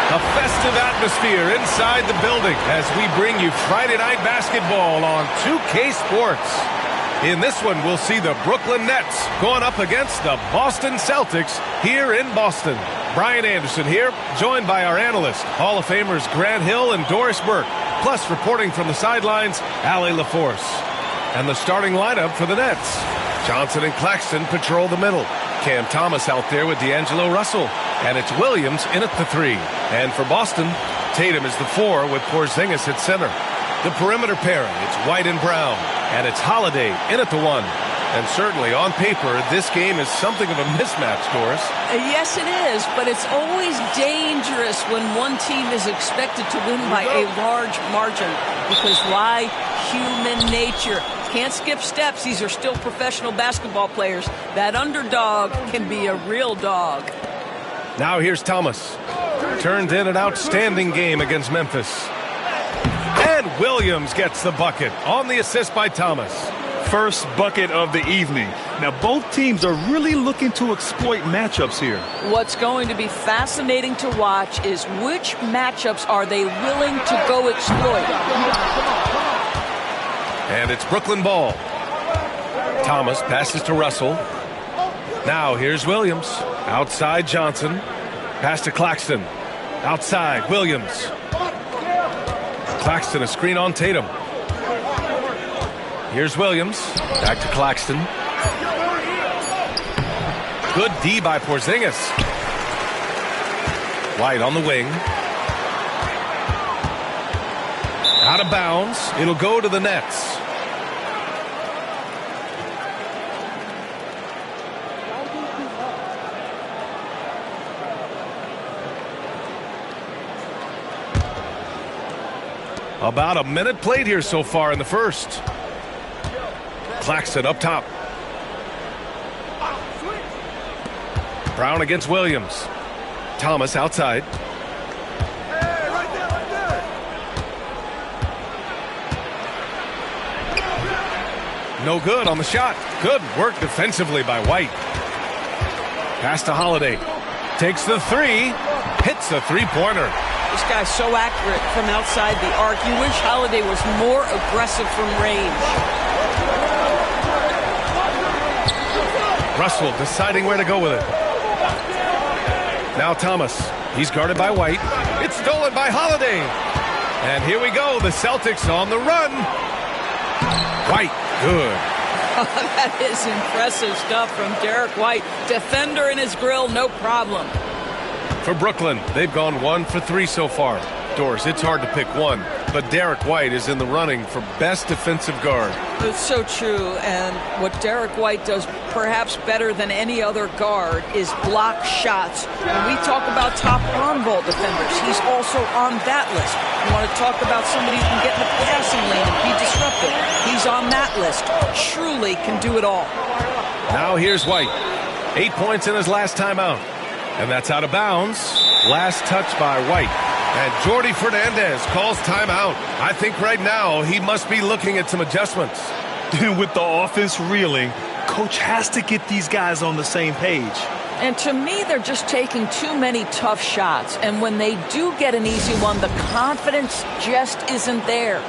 A festive atmosphere inside the building as we bring you Friday Night Basketball on 2K Sports. In this one, we'll see the Brooklyn Nets going up against the Boston Celtics here in Boston. Brian Anderson here, joined by our analysts, Hall of Famers Grant Hill and Doris Burke, plus reporting from the sidelines, Allie LaForce. And the starting lineup for the Nets. Johnson and Claxton patrol the middle. Cam Thomas out there with D'Angelo Russell. And it's Williams in at the 3. And for Boston, Tatum is the 4 with Porzingis at center. The perimeter pairing, it's White and Brown. And it's Holiday in at the 1. And certainly on paper, this game is something of a mismatch, Doris. Yes, it is, but it's always dangerous when one team is expected to win by a large margin. Because why? Human nature. Can't skip steps. These are still professional basketball players. That underdog can be a real dog. Now here's Thomas. Turned in an outstanding game against Memphis. And Williams gets the bucket on the assist by Thomas. First bucket of the evening. Now both teams are really looking to exploit matchups here. What's going to be fascinating to watch is which matchups are they willing to go exploit. And it's Brooklyn ball. Thomas passes to Russell. Now here's Williams. Outside Johnson. Pass to Claxton. Outside Williams. Claxton a screen on Tatum. Here's Williams. Back to Claxton. Good D by Porzingis. White on the wing. Out of bounds. It'll go to the Nets. About a minute played here so far in the first. Claxton up top. Brown against Williams. Thomas outside. No good on the shot. Good work defensively by White. Pass to Holiday. Takes the 3. Hits the three-pointer. This guy's so accurate from outside the arc. You wish Holiday was more aggressive from range. Russell deciding where to go with it. Now Thomas. He's guarded by White. It's stolen by Holiday. And here we go. The Celtics on the run. White. Good. That is impressive stuff from Derek White. Defender in his grill, no problem. For Brooklyn, they've gone 1 for 3 so far. Doris, it's hard to pick one, but Derek White is in the running for best defensive guard. It's so true, and what Derek White does perhaps better than any other guard is block shots. When we talk about top on-ball defenders, he's also on that list. You want to talk about somebody who can get in the passing lane and be disruptive. He's on that list. Truly can do it all. Now here's White. 8 points in his last timeout. And that's out of bounds. Last touch by White. And Jordi Fernandez calls timeout. I think right now he must be looking at some adjustments. With the offense reeling, coach has to get these guys on the same page. And to me, they're just taking too many tough shots. And when they do get an easy one, the confidence just isn't there.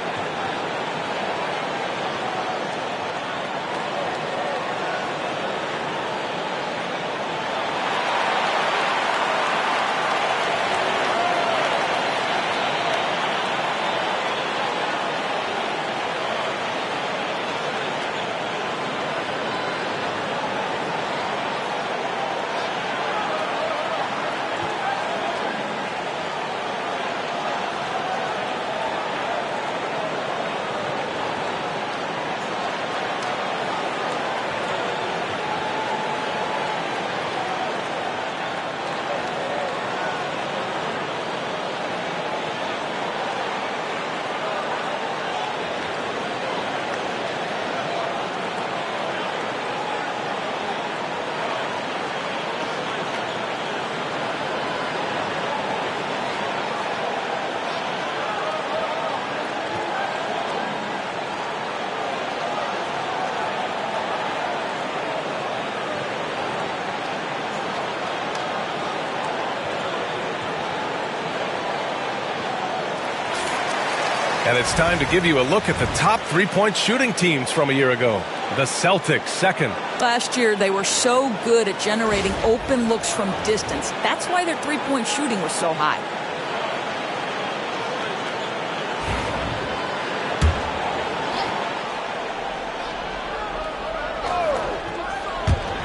And it's time to give you a look at the top three-point shooting teams from a year ago. The Celtics second. Last year, they were so good at generating open looks from distance. That's why their three-point shooting was so high.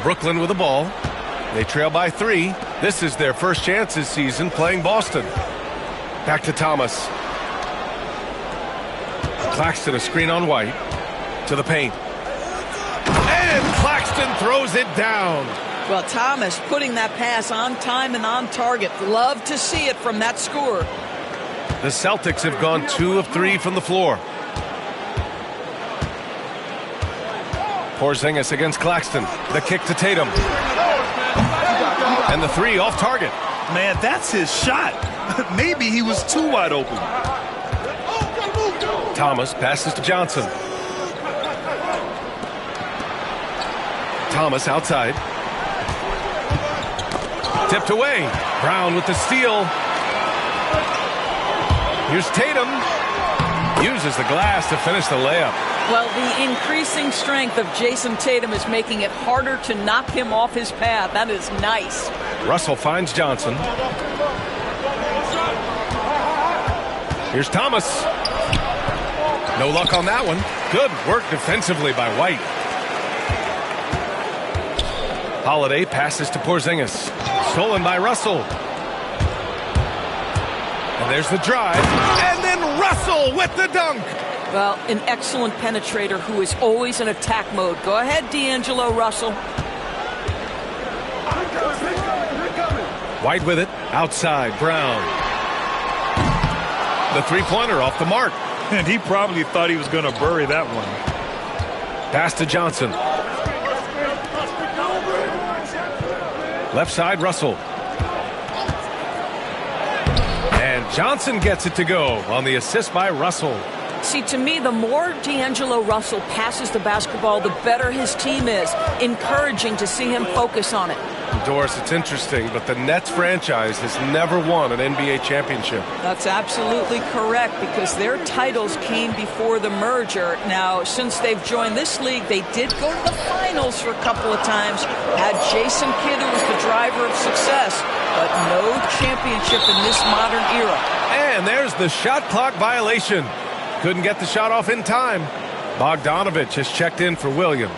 Brooklyn with the ball. They trail by 3. This is their first chance this season playing Boston. Back to Thomas. Claxton a screen on White. To the paint. And Claxton throws it down. Well, Thomas putting that pass on time and on target. Love to see it from that scorer. The Celtics have gone 2 of 3 from the floor. Porzingis against Claxton. The kick to Tatum. And the 3 off target. Man, that's his shot. Maybe he was too wide open. Thomas passes to Johnson. Thomas outside. Tipped away. Brown with the steal. Here's Tatum. Uses the glass to finish the layup. Well, the increasing strength of Jason Tatum is making it harder to knock him off his path. That is nice. Russell finds Johnson. Here's Thomas. No luck on that one. Good work defensively by White. Holiday passes to Porzingis. Stolen by Russell. And there's the drive. And then Russell with the dunk. Well, an excellent penetrator who is always in attack mode. Go ahead, D'Angelo Russell. White with it. Outside, Brown. The three-pointer off the mark. And he probably thought he was going to bury that one. Pass to Johnson. Left side, Russell. And Johnson gets it to go on the assist by Russell. See, to me, the more D'Angelo Russell passes the basketball, the better his team is. Encouraging to see him focus on it. Doris, it's interesting, but the Nets franchise has never won an NBA championship. That's absolutely correct, because their titles came before the merger. Now, since they've joined this league, they did go to the finals for a couple of times. Had Jason Kidd, who was the driver of success, but no championship in this modern era. And there's the shot clock violation. Couldn't get the shot off in time. Bogdanovich has checked in for Williams.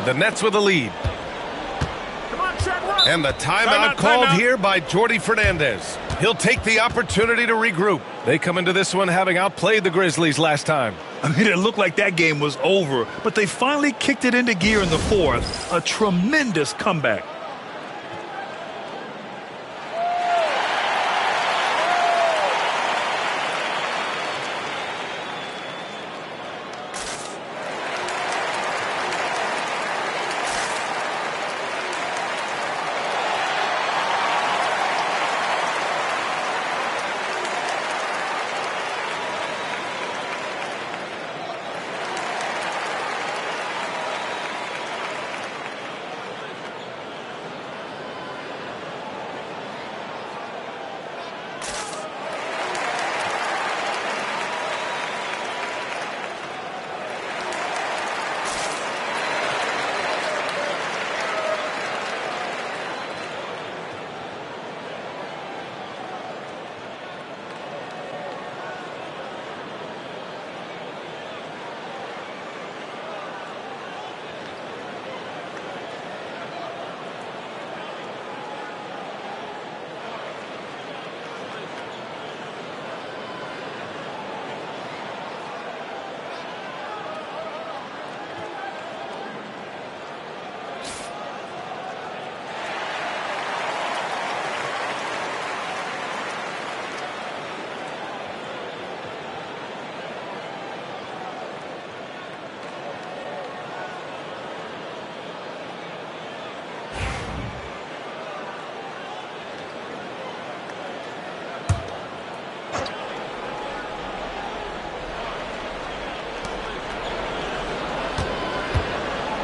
The Nets with a lead. And the timeout called here by Jordi Fernandez. He'll take the opportunity to regroup. They come into this one having outplayed the Grizzlies last time. I mean, it looked like that game was over, but they finally kicked it into gear in the fourth. A tremendous comeback.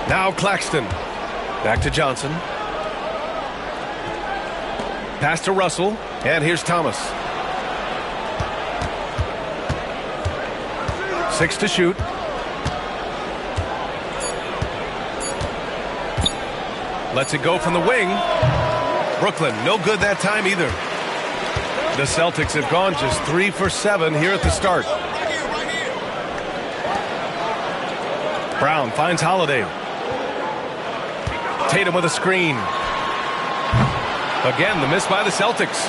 Now Claxton. Back to Johnson. Pass to Russell. And here's Thomas. 6 to shoot. Lets it go from the wing. Brooklyn, no good that time either. The Celtics have gone just 3 for 7 here at the start. Brown finds Holiday. Tatum with a screen. Again, the miss by the Celtics.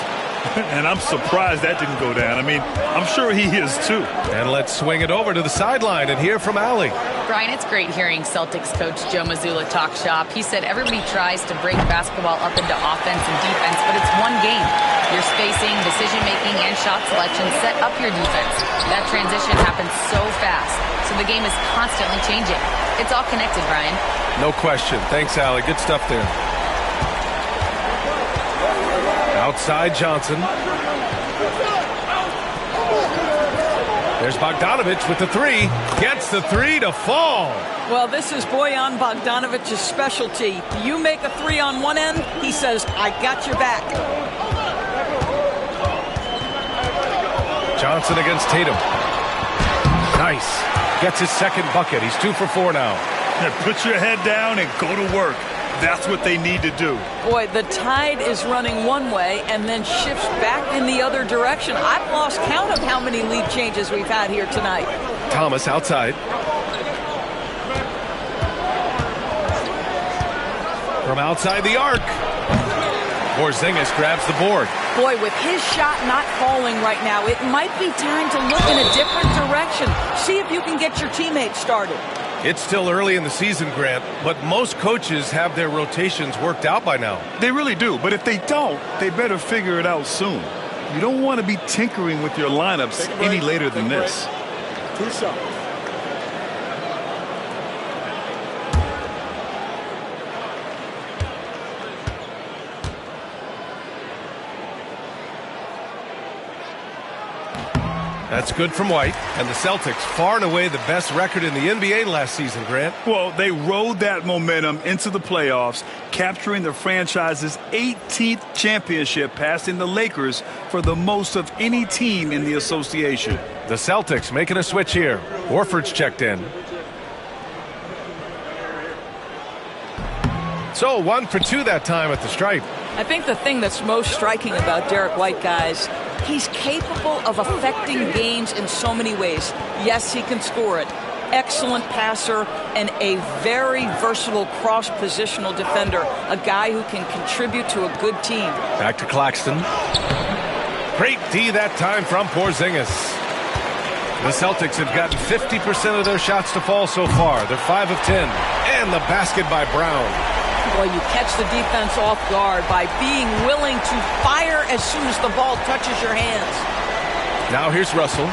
And I'm surprised that didn't go down. I mean, I'm sure he is too. And let's swing it over to the sideline and hear from Allie. Brian, it's great hearing Celtics coach Joe Mazzulla talk shop. He said everybody tries to break basketball up into offense and defense, but it's one game. Your spacing, decision-making, and shot selection set up your defense. That transition happens so fast, so the game is constantly changing. It's all connected, Brian. No question. Thanks, Allie. Good stuff there. Outside Johnson. There's Bogdanovich with the 3. Gets the 3 to fall. Well, this is Bojan Bogdanovich's specialty. You make a 3 on one end, he says, I got your back. Johnson against Tatum. Nice. Gets his second bucket. He's 2 for 4 now. Yeah, put your head down and go to work. That's what they need to do. Boy, the tide is running one way and then shifts back in the other direction. I've lost count of how many lead changes we've had here tonight. Thomas outside. From outside the arc. Porzingis grabs the board. Boy, with his shot not falling right now, it might be time to look in a different direction. See if you can get your teammates started. It's still early in the season, Grant, but most coaches have their rotations worked out by now. They really do, but if they don't, they better figure it out soon. You don't want to be tinkering with your lineups any later than this. 2 shots. That's good from White. And the Celtics, far and away the best record in the NBA last season, Grant. Well, they rode that momentum into the playoffs, capturing the franchise's 18th championship, passing the Lakers for the most of any team in the association. The Celtics making a switch here. Horford's checked in. So 1 for 2 that time at the stripe. I think the thing that's most striking about Derek White, guys, he's capable of affecting games in so many ways. Yes, he can score it. Excellent passer and a very versatile cross-positional defender. A guy who can contribute to a good team. Back to Claxton. Great D that time from Porzingis. The Celtics have gotten 50% of their shots to fall so far. They're 5 of 10. And the basket by Brown. Boy, you catch the defense off guard by being willing to fire as soon as the ball touches your hands. Now here's Russell.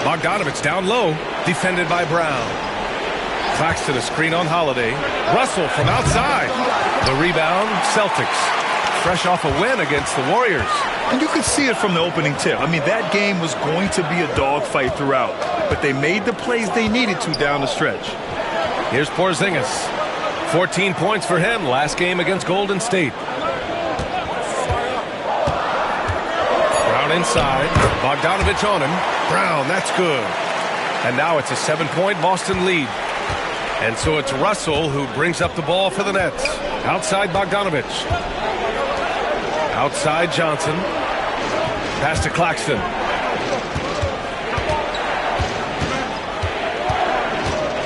Bogdanovich down low, defended by Brown. Claxton a screen on Holiday. Russell from outside. The rebound, Celtics. Fresh off a win against the Warriors. And you could see it from the opening tip. I mean, that game was going to be a dogfight throughout, but they made the plays they needed to down the stretch. Here's Porzingis. 14 points for him last game against Golden State. Brown inside. Bogdanovich on him. Brown, that's good. And now it's a 7-point Boston lead. And so it's Russell who brings up the ball for the Nets. Outside Bogdanovich. Outside Johnson. Pass to Claxton.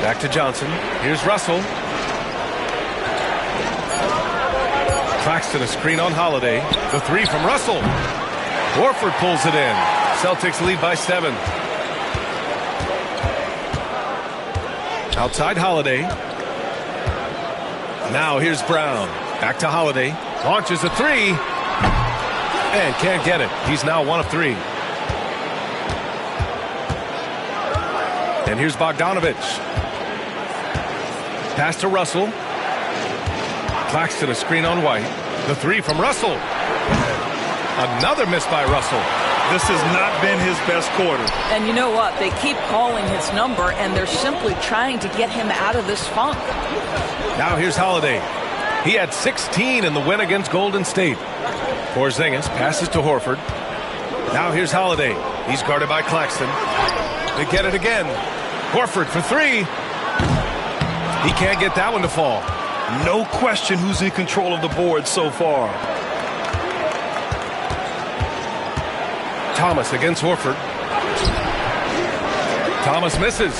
Back to Johnson. Here's Russell. Claxton a screen on Holiday. The 3 from Russell. Horford pulls it in. Celtics lead by 7. Outside Holiday. Now here's Brown. Back to Holiday. Launches a 3. And can't get it. He's now 1 of 3. And here's Bogdanovich. Pass to Russell. Claxton a screen on White. The 3 from Russell. Another miss by Russell. This has not been his best quarter. And you know what? They keep calling his number, and they're simply trying to get him out of this funk. Now here's Holiday. He had 16 in the win against Golden State. Porzingis passes to Horford. Now here's Holiday. He's guarded by Claxton. They get it again. Horford for three. He can't get that one to fall. No question who's in control of the board so far. Thomas against Horford. Thomas misses.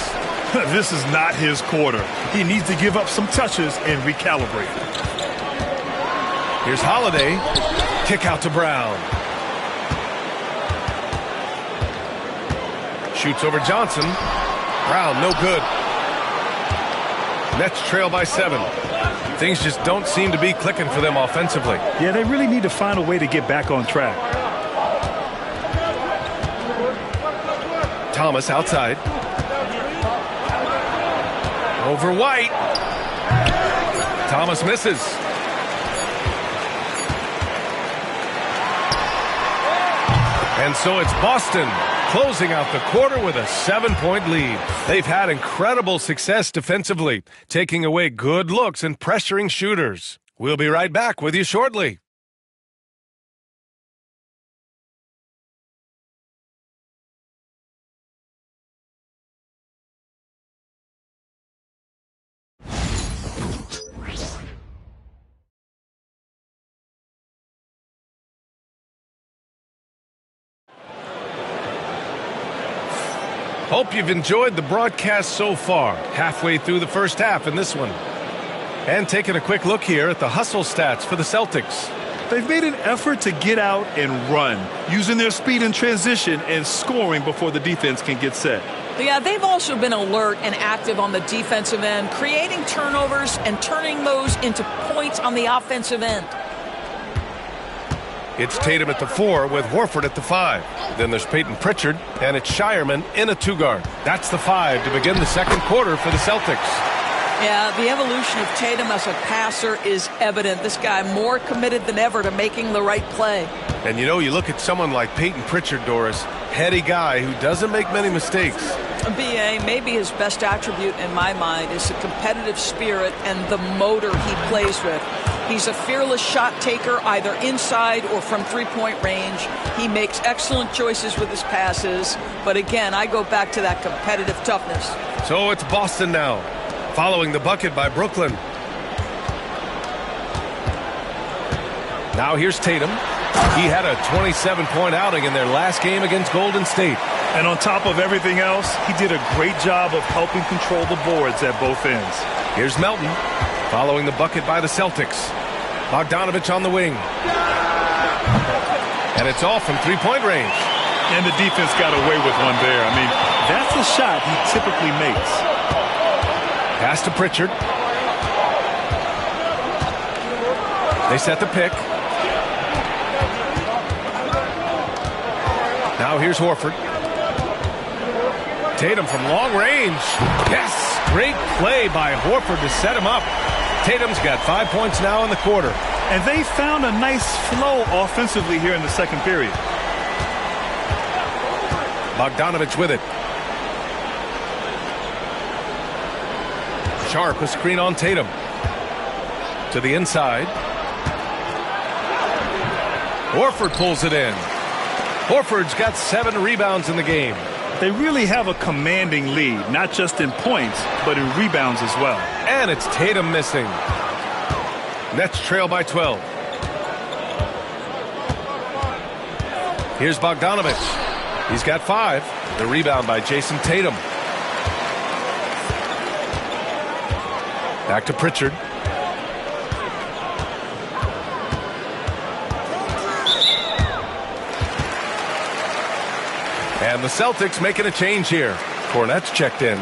This is not his quarter. He needs to give up some touches and recalibrate. Here's Holiday. Kick out to Brown. Shoots over Johnson. Brown, no good. Nets trail by 7. Things just don't seem to be clicking for them offensively. Yeah, they really need to find a way to get back on track. Thomas outside. Over White. Thomas misses. And so it's Boston closing out the quarter with a 7-point lead. They've had incredible success defensively, taking away good looks and pressuring shooters. We'll be right back with you shortly. Hope you've enjoyed the broadcast so far, halfway through the first half in this one. And taking a quick look here at the hustle stats for the Celtics. They've made an effort to get out and run, using their speed in transition and scoring before the defense can get set. Yeah, they've also been alert and active on the defensive end, creating turnovers and turning those into points on the offensive end. It's Tatum at the 4 with Horford at the 5. Then there's Peyton Pritchard, and it's Shireman in a 2-guard. That's the 5 to begin the second quarter for the Celtics. Yeah, the evolution of Tatum as a passer is evident. This guy more committed than ever to making the right play. And you know, you look at someone like Peyton Pritchard, Doris, heady guy who doesn't make many mistakes. B.A., maybe his best attribute in my mind is the competitive spirit and the motor he plays with. He's a fearless shot taker, either inside or from three-point range. He makes excellent choices with his passes. But again, I go back to that competitive toughness. So it's Boston now, following the bucket by Brooklyn. Now here's Tatum. He had a 27-point outing in their last game against Golden State. And on top of everything else, he did a great job of helping control the boards at both ends. Here's Melton, following the bucket by the Celtics. Bogdanovich on the wing. And it's all from three-point range. And the defense got away with one there. I mean, that's a shot he typically makes. Pass to Pritchard. They set the pick. Now here's Horford. Tatum from long range. Yes! Great play by Horford to set him up. Tatum's got 5 points now in the quarter. And they found a nice flow offensively here in the second period. Bogdanovich with it. Sharp, a screen on Tatum. To the inside. Horford pulls it in. Horford's got 7 rebounds in the game. They really have a commanding lead, not just in points, but in rebounds as well. And it's Tatum missing. Nets trail by 12. Here's Bogdanovich. He's got 5. The rebound by Jason Tatum. Back to Pritchard. And the Celtics making a change here. Cornette's checked in.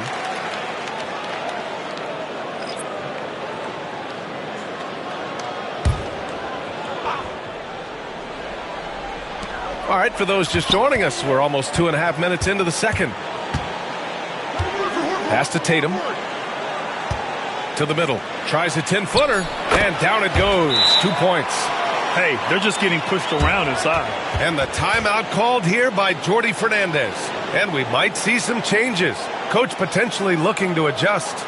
All right, for those just joining us, we're almost 2.5 minutes into the second. Pass to Tatum. To the middle. Tries a 10-footer. And down it goes. 2 points. Hey, they're just getting pushed around inside. And the timeout called here by Jordi Fernandez. And we might see some changes. Coach potentially looking to adjust.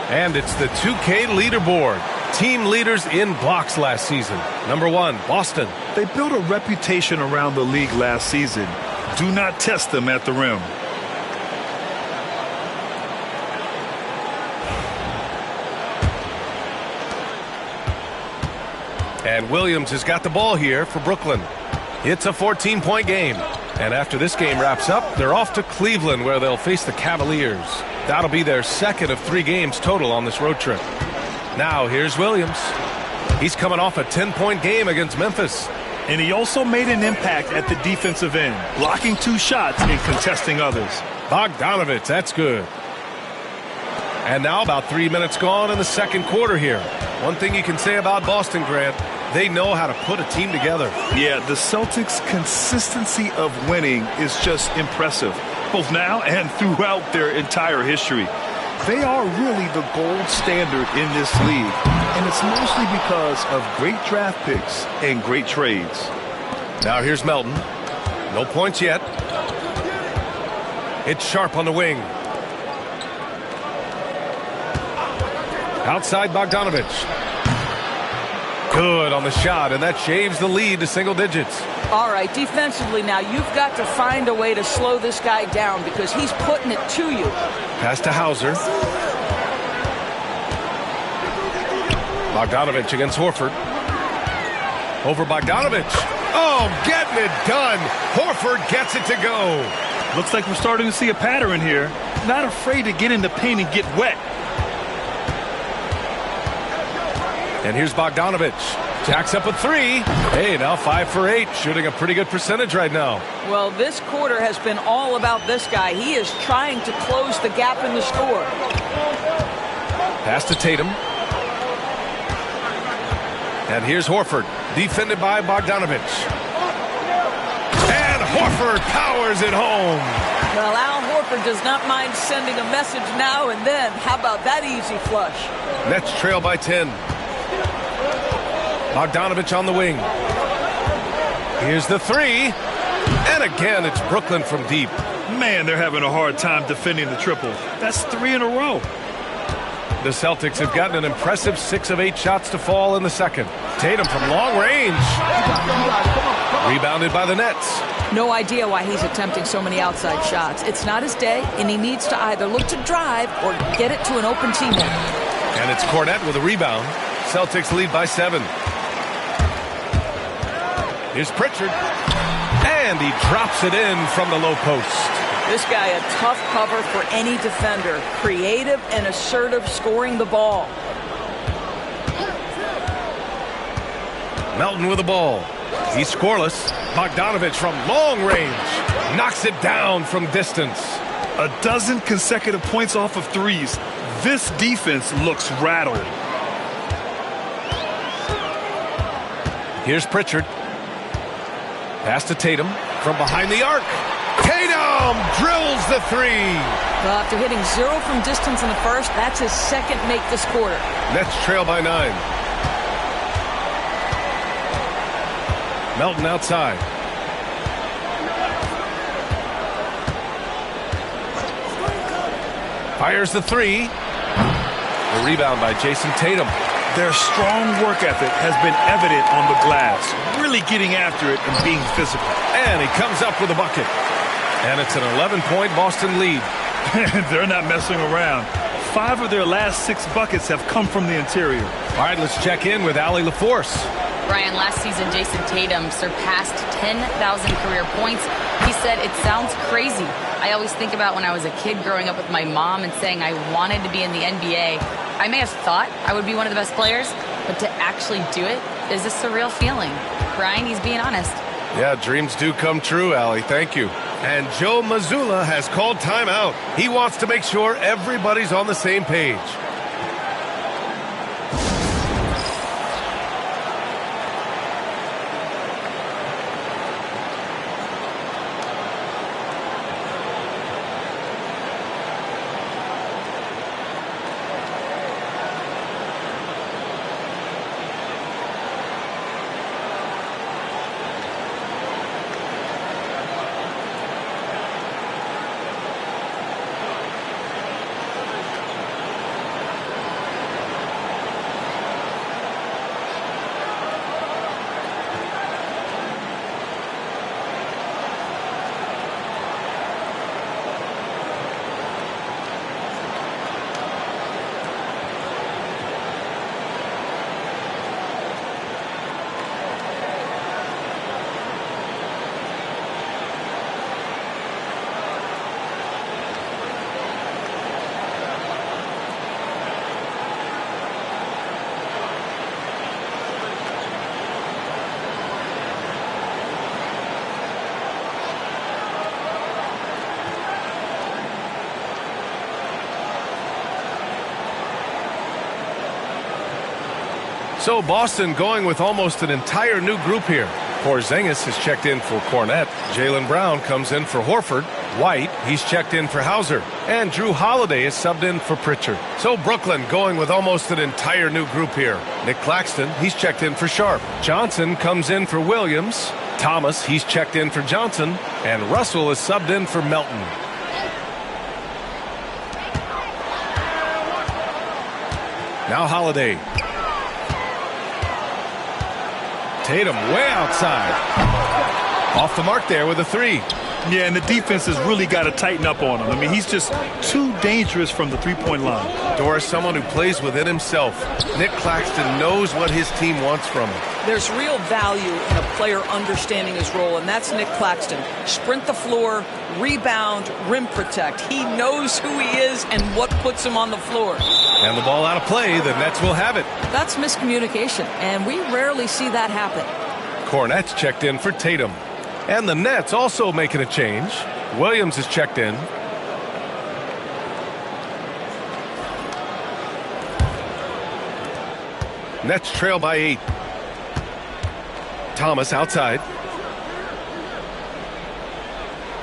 And it's the 2K leaderboard. Team leaders in blocks last season. Number 1, Boston. They built a reputation around the league last season. Do not test them at the rim. And Williams has got the ball here for Brooklyn. It's a 14-point game. And after this game wraps up, they're off to Cleveland where they'll face the Cavaliers. That'll be their second of 3 games total on this road trip. Now here's Williams. He's coming off a 10-point game against Memphis. And he also made an impact at the defensive end, blocking 2 shots and contesting others. Bogdanovich, that's good. And now about 3 minutes gone in the second quarter here. One thing you can say about Boston, Grant, they know how to put a team together. Yeah, the Celtics' consistency of winning is just impressive, both now and throughout their entire history. They are really the gold standard in this league, and it's mostly because of great draft picks and great trades. Now here's Melton. No points yet. It's Sharp on the wing. Outside Bogdanovich. Good on the shot, and that shaves the lead to single digits. All right, defensively now, you've got to find a way to slow this guy down because he's putting it to you. Pass to Hauser. Bogdanovich against Horford. Over Bogdanovich. Oh, getting it done. Horford gets it to go. Looks like we're starting to see a pattern here. Not afraid to get in the paint and get wet. And here's Bogdanovich. Jacks up a 3. Hey, now 5 for 8. Shooting a pretty good percentage right now. Well, this quarter has been all about this guy. He is trying to close the gap in the score. Pass to Tatum. And here's Horford. Defended by Bogdanovich. And Horford powers it home. Well, Al Horford does not mind sending a message now and then. How about that easy flush? Nets trail by 10. Bogdanovich on the wing. Here's the 3. And again, it's Brooklyn from deep. Man, they're having a hard time defending the triple. That's 3 in a row. The Celtics have gotten an impressive 6 of 8 shots to fall in the second. Tatum from long range. Rebounded by the Nets. No idea why he's attempting so many outside shots. It's not his day, and he needs to either look to drive or get it to an open teammate. And it's Cornette with a rebound. Celtics lead by 7. Here's Pritchard. And he drops it in from the low post. This guy a tough cover for any defender. Creative and assertive scoring the ball. Melton with the ball. He's scoreless. Bogdanovich from long range. Knocks it down from distance. 12 consecutive points off of 3s. This defense looks rattled. Here's Pritchard. Pass to Tatum from behind the arc. Tatum! Tatum drills the three. Well, after hitting 0 from distance in the first, that's his second make this quarter. Nets trail by 9. Melton outside. Fires the three. The rebound by Jason Tatum. Their strong work ethic has been evident on the glass, really getting after it and being physical. And he comes up with a bucket. And it's an 11-point Boston lead. They're not messing around. 5 of their last 6 buckets have come from the interior. All right, let's check in with Allie LaForce. Ryan, last season, Jason Tatum surpassed 10,000 career points. He said, "It sounds crazy. I always think about when I was a kid growing up with my mom and saying I wanted to be in the NBA. I may have thought I would be one of the best players, but to actually do it is a surreal feeling." Ryan, he's being honest. Yeah, dreams do come true, Allie. Thank you. And Joe Mazzulla has called timeout. He wants to make sure everybody's on the same page. So Boston going with almost an entire new group here. Porzingis has checked in for Cornette. Jaylen Brown comes in for Horford. White, he's checked in for Hauser. And Drew Holiday is subbed in for Pritchard. So Brooklyn going with almost an entire new group here. Nick Claxton, he's checked in for Sharp. Johnson comes in for Williams. Thomas, he's checked in for Johnson. And Russell is subbed in for Melton. Now Holiday. Tatum way outside. Off the mark there with a three. Yeah, and the defense has really got to tighten up on him. I mean, he's just too dangerous from the three-point line. Doris, someone who plays within himself. Nick Claxton knows what his team wants from him. There's real value in a player understanding his role, and that's Nick Claxton. Sprint the floor, rebound, rim protect. He knows who he is and what puts him on the floor. And the ball out of play, the Nets will have it. That's miscommunication, and we rarely see that happen. Cornette's checked in for Tatum. And the Nets also making a change. Williams is checked in. Nets trail by 8. Thomas outside.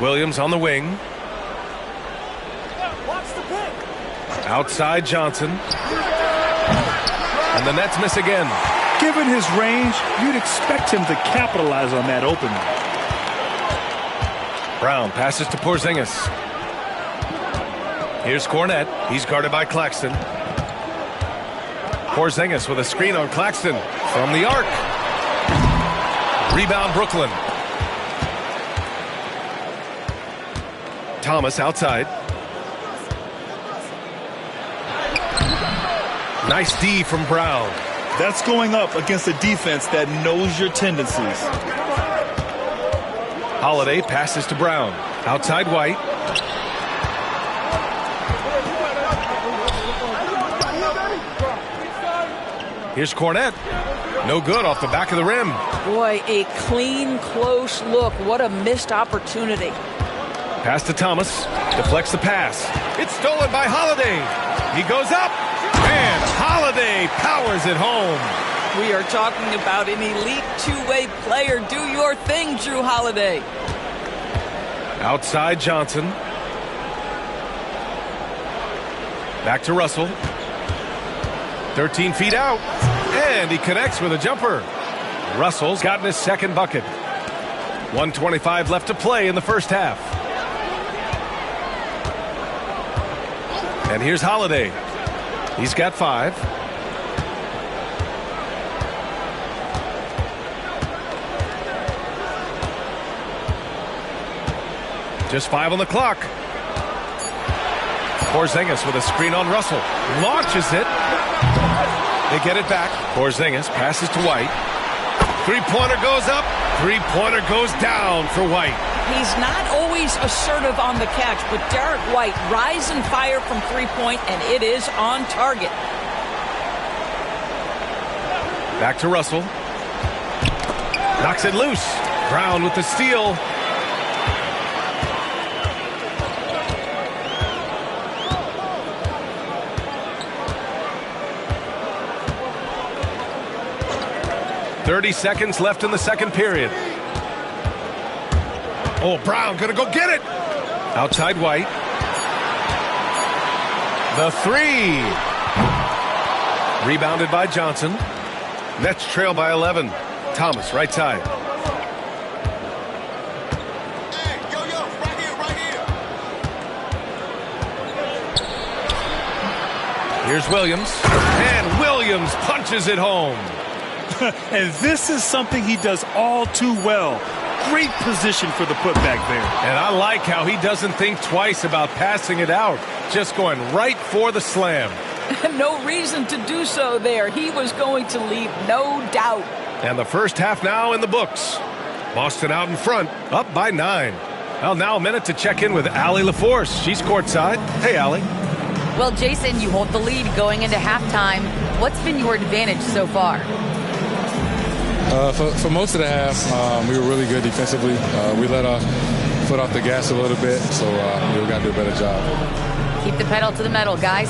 Williams on the wing. Outside Johnson. And the Nets miss again. Given his range, you'd expect him to capitalize on that opening. Brown passes to Porzingis. Here's Cornette. He's guarded by Claxton. Porzingis with a screen on Claxton from the arc. Rebound Brooklyn. Thomas outside. Nice D from Brown. That's going up against a defense that knows your tendencies. Holiday passes to Brown. Outside White. Here's Cornette. No good off the back of the rim. Boy, a clean, close look. What a missed opportunity. Pass to Thomas. Deflects the pass. It's stolen by Holiday. He goes up. And Holiday powers it home. We are talking about an elite two-way player. Do your thing, Drew Holiday. Outside Johnson. Back to Russell. 13 feet out. And he connects with a jumper. Russell's gotten his second bucket. 1:25 left to play in the first half. And here's Holiday. He's got 5. Just 5 on the clock. Porzingis with a screen on Russell. Launches it. They get it back. Porzingis passes to White. Three-pointer goes up. Three-pointer goes down for White. He's not always assertive on the catch, but Derek White rise and fire from three-point, and it is on target. Back to Russell. Knocks it loose. Brown with the steal. .30 seconds left in the second period. Oh, Brown gonna go get it. Outside White. The 3. Rebounded by Johnson. Nets trail by 11. Thomas, right side. Hey, yo, right here. Here's Williams. And Williams punches it home. And this is something he does all too well. Great position for the putback there. And I like how he doesn't think twice about passing it out. Just going right for the slam. No reason to do so there. He was going to leave no doubt. And the first half now in the books. Boston out in front, up by 9. Well, now a minute to check in with Allie LaForce. She's courtside. Hey, Allie. Well, Jason, you hold the lead going into halftime. What's been your advantage so far? For most of the half, we were really good defensively. We let our foot off the gas a little bit, so we got to do a better job. Keep the pedal to the metal, guys.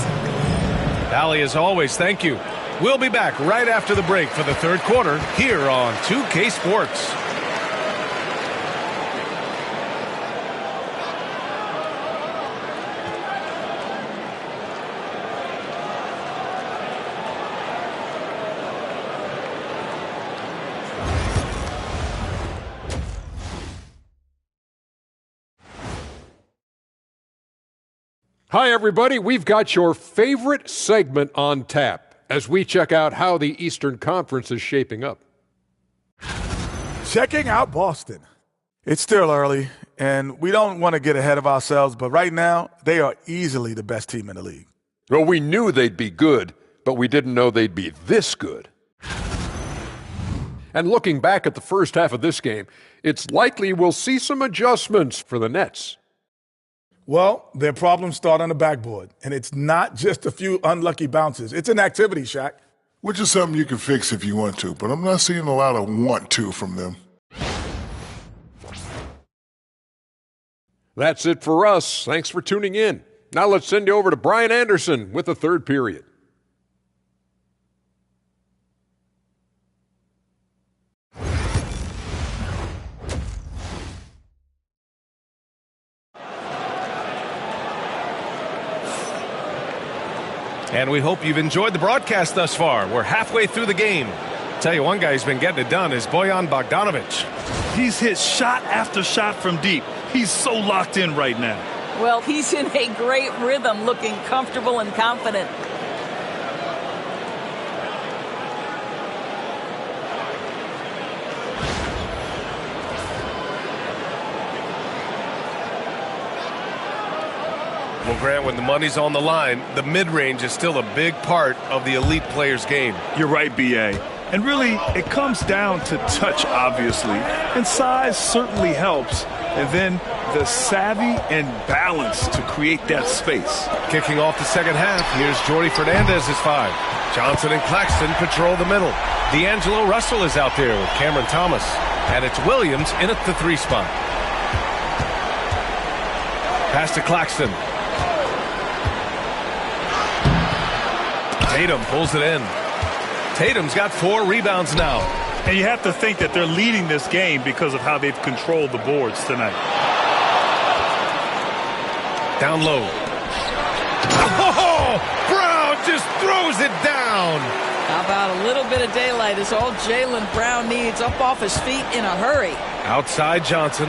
Allie, as always, thank you. We'll be back right after the break for the third quarter here on 2K Sports. Hi, everybody. We've got your favorite segment on tap as we check out how the Eastern Conference is shaping up. Checking out Boston. It's still early, and we don't want to get ahead of ourselves, but right now, they are easily the best team in the league. Well, we knew they'd be good, but we didn't know they'd be this good. And looking back at the first half of this game, it's likely we'll see some adjustments for the Nets. Well, their problems start on the backboard, and it's not just a few unlucky bounces. It's an activity, Shaq. Which is something you can fix if you want to, but I'm not seeing a lot of want to from them. That's it for us. Thanks for tuning in. Now let's send you over to Brian Anderson with the third period. And we hope you've enjoyed the broadcast thus far. We're halfway through the game. Tell you one guy who's been getting it done is Bojan Bogdanovic. He's hit shot after shot from deep. He's so locked in right now. Well, he's in a great rhythm, looking comfortable and confident. Well, Grant, when the money's on the line, the mid-range is still a big part of the elite player's game. You're right, B.A. And really, it comes down to touch, obviously. And size certainly helps. And then the savvy and balance to create that space. Kicking off the second half, here's Jordy Fernandez's 5. Johnson and Claxton patrol the middle. D'Angelo Russell is out there with Cameron Thomas. And it's Williams in at the 3 spot. Pass to Claxton. Tatum pulls it in. Tatum's got 4 rebounds now. And you have to think that they're leading this game because of how they've controlled the boards tonight. Down low. Oh, Brown just throws it down. How about a little bit of daylight is all Jaylen Brown needs, up off his feet in a hurry. Outside Johnson.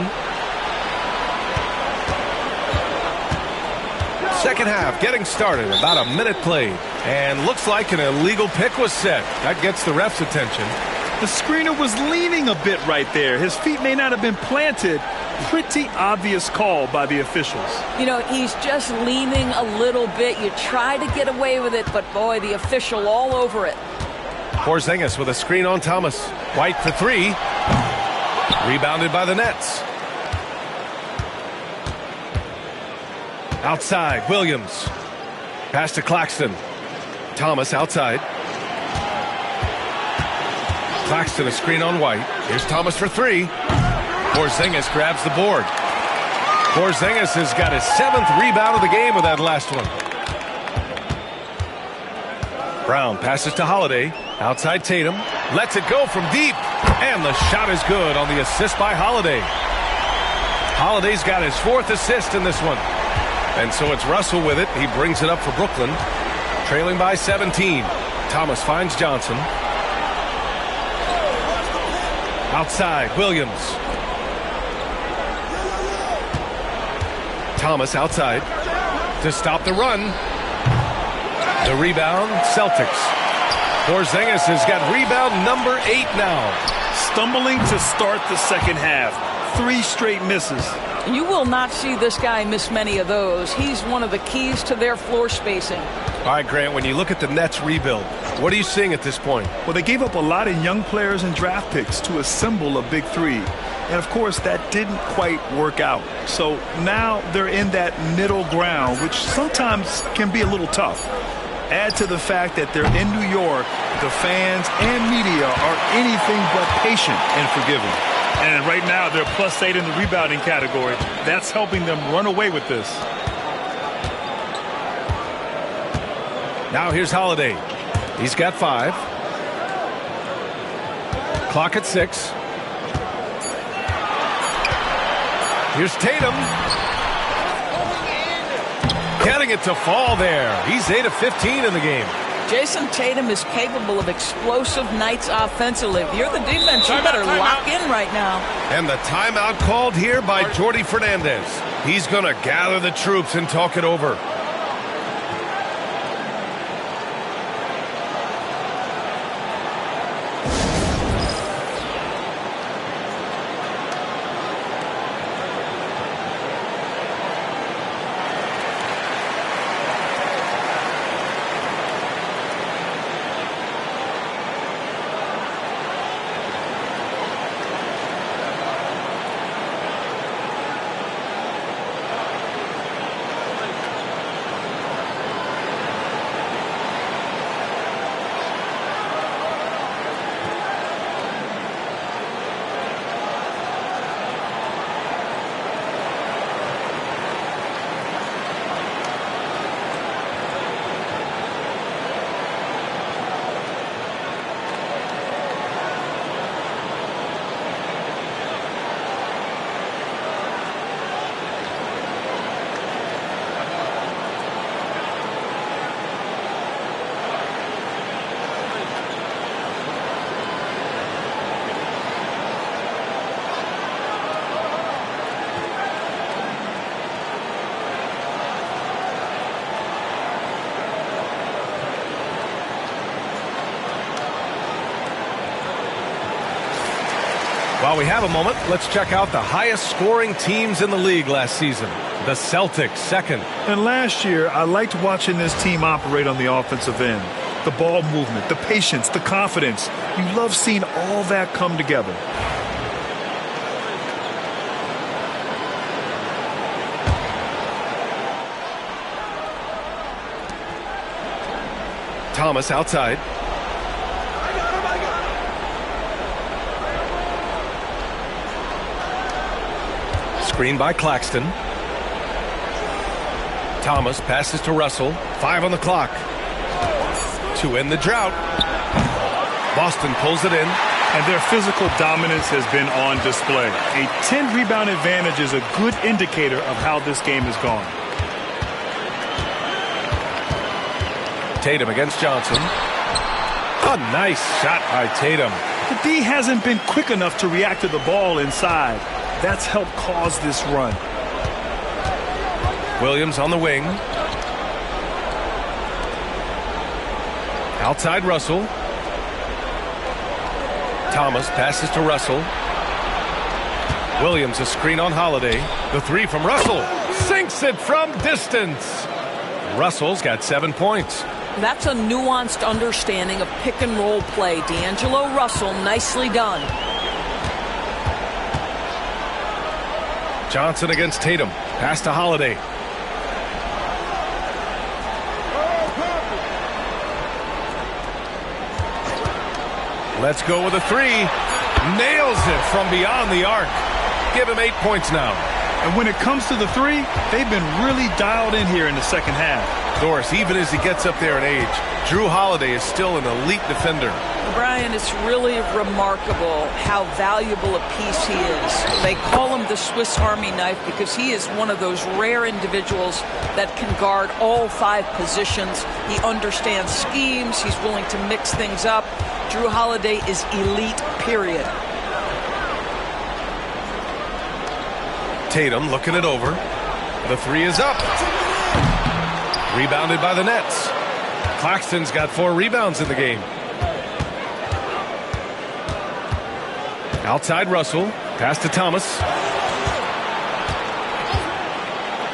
Second half getting started, about a minute played. And looks like an illegal pick was set. That gets the ref's attention. The screener was leaning a bit right there. His feet may not have been planted. Pretty obvious call by the officials. You know, he's just leaning a little bit. You try to get away with it, but boy, the official all over it. Porzingis with a screen on Thomas. White for three. Rebounded by the Nets. Outside, Williams. Pass to Claxton. Thomas outside. Claxton a screen on White. Here's Thomas for three. Porzingis grabs the board. Porzingis has got his 7th rebound of the game with that last one. Brown passes to Holiday. Outside Tatum. Lets it go from deep. And the shot is good on the assist by Holiday. Holiday's got his 4th assist in this one. And so it's Russell with it. He brings it up for Brooklyn. Trailing by 17. Thomas finds Johnson. Outside, Williams. Thomas outside to stop the run. The rebound, Celtics. Porzingis has got rebound number 8 now. Stumbling to start the second half. 3 straight misses. You will not see this guy miss many of those. He's one of the keys to their floor spacing. All right, Grant, when you look at the Nets rebuild, what are you seeing at this point? Well, they gave up a lot of young players and draft picks to assemble a big three. And, of course, that didn't quite work out. So now they're in that middle ground, which sometimes can be a little tough. Add to the fact that they're in New York, the fans and media are anything but patient and forgiving. And right now they're +8 in the rebounding category. That's helping them run away with this. Now here's Holiday. He's got 5. Clock at 6. Here's Tatum. Getting it to fall there. He's 8 of 15 in the game. Jason Tatum is capable of explosive nights offensively. If you're the defense, you better lock in right now. And the timeout called here by Jordy Fernandez. He's going to gather the troops and talk it over. While we have a moment, let's check out the highest scoring teams in the league last season. The Celtics, second. And last year, I liked watching this team operate on the offensive end. The ball movement, the patience, the confidence. You love seeing all that come together. Thomas outside. Screen by Claxton. Thomas passes to Russell. 5 on the clock. To end the drought. Boston pulls it in. And their physical dominance has been on display. A 10-rebound advantage is a good indicator of how this game has gone. Tatum against Johnson. A nice shot by Tatum. The D hasn't been quick enough to react to the ball inside. That's helped cause this run. Williams on the wing. Outside Russell. Thomas passes to Russell. Williams a screen on Holiday. The three from Russell. Sinks it from distance. Russell's got 7 points. That's a nuanced understanding of pick and roll play. D'Angelo Russell, nicely done. Johnson against Tatum. Pass to Holiday. Let's go with a three. Nails it from beyond the arc. Give him 8 points now. And when it comes to the three, they've been really dialed in here in the second half. Doris, even as he gets up there in age, Drew Holiday is still an elite defender. Brian, it's really remarkable how valuable a piece he is. They call him the Swiss Army knife because he is one of those rare individuals that can guard all 5 positions. He understands schemes. He's willing to mix things up. Drew Holiday is elite, period. Tatum looking it over. The three is up. Rebounded by the Nets. Claxton's got 4 rebounds in the game. Outside Russell. Pass to Thomas.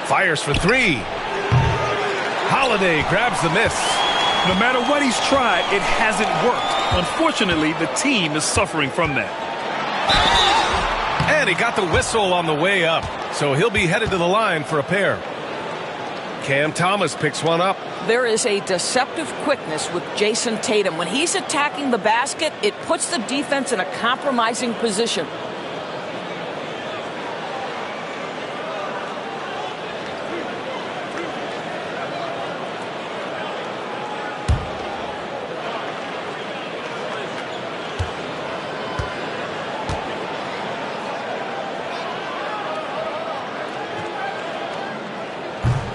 Fires for 3. Holiday grabs the miss. No matter what he's tried, it hasn't worked. Unfortunately, the team is suffering from that. And he got the whistle on the way up, so he'll be headed to the line for a pair. Cam Thomas picks one up. There is a deceptive quickness with Jason Tatum. When he's attacking the basket, it puts the defense in a compromising position.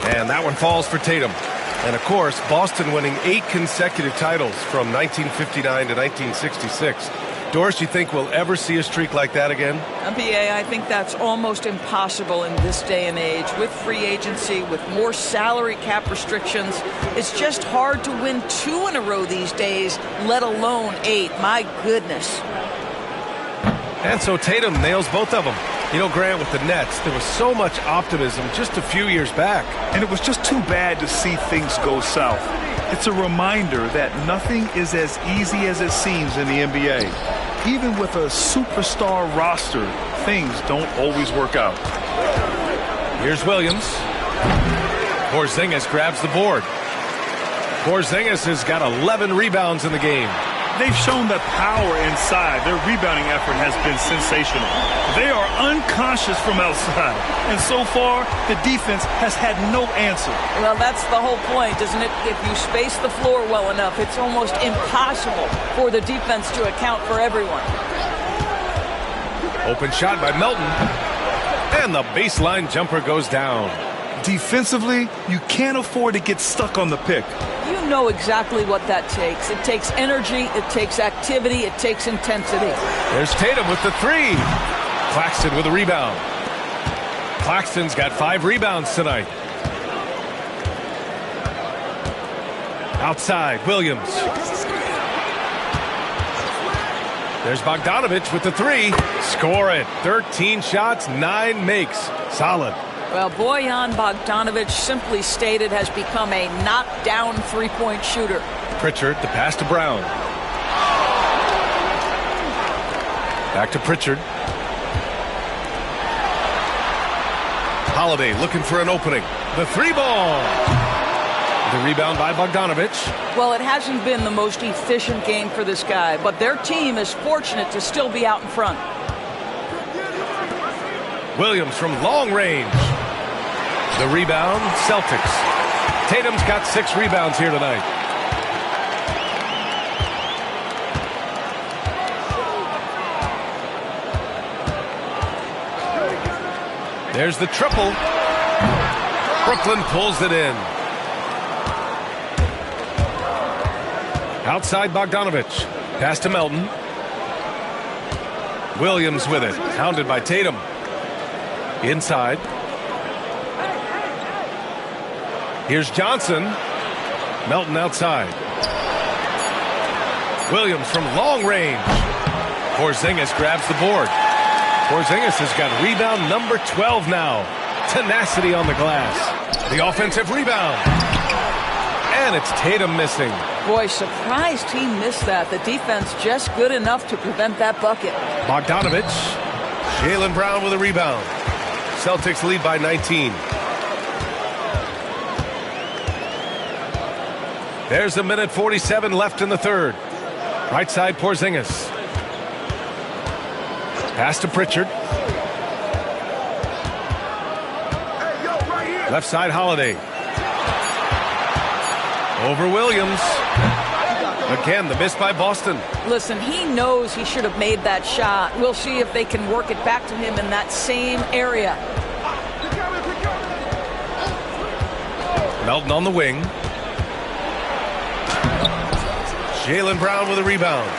And that one falls for Tatum. And, of course, Boston winning 8 consecutive titles from 1959 to 1966. Doris, you think we'll ever see a streak like that again? NBA, I think that's almost impossible in this day and age. With free agency, with more salary cap restrictions, it's just hard to win 2 in a row these days, let alone 8. My goodness. And so Tatum nails both of them. You know, Grant, with the Nets, there was so much optimism just a few years back. And it was just too bad to see things go south. It's a reminder that nothing is as easy as it seems in the NBA. Even with a superstar roster, things don't always work out. Here's Williams. Porzingis grabs the board. Porzingis has got 11 rebounds in the game. They've shown that power inside. Their rebounding effort has been sensational. They are unconscious from outside. And so far, the defense has had no answer. Well, that's the whole point, isn't it? If you space the floor well enough, it's almost impossible for the defense to account for everyone. Open shot by Melton. And the baseline jumper goes down. Defensively, you can't afford to get stuck on the pick. You know exactly what that takes. It takes energy, it takes activity, it takes intensity. There's Tatum with the three. Claxton with a rebound. Claxton's got 5 rebounds tonight. Outside, Williams. There's Bogdanovich with the 3. Score it. 13 shots, 9 makes. Solid. Well, Bojan Bogdanovich, simply stated, has become a knockdown three-point shooter. Pritchard, the pass to Brown. Back to Pritchard. Holiday looking for an opening. The 3-ball. The rebound by Bogdanovich. Well, it hasn't been the most efficient game for this guy, but their team is fortunate to still be out in front. Williams from long range. The rebound, Celtics. Tatum's got 6 rebounds here tonight. There's the triple. Brooklyn pulls it in. Outside Bogdanovich. Pass to Melton. Williams with it. Hounded by Tatum. Inside. Here's Johnson. Melton outside. Williams from long range. Porzingis grabs the board. Porzingis has got rebound number 12 now. Tenacity on the glass. The offensive rebound. And it's Tatum missing. Boy, surprised he missed that. The defense just good enough to prevent that bucket. Bogdanovich. Jaylen Brown with a rebound. Celtics lead by 19. There's a minute 47 left in the third. Right side Porzingis. Pass to Pritchard. Left side Holiday. Over Williams. Again, the miss by Boston. Listen, he knows he should have made that shot. We'll see if they can work it back to him in that same area. Melton on the wing. Jaylen Brown with a rebound.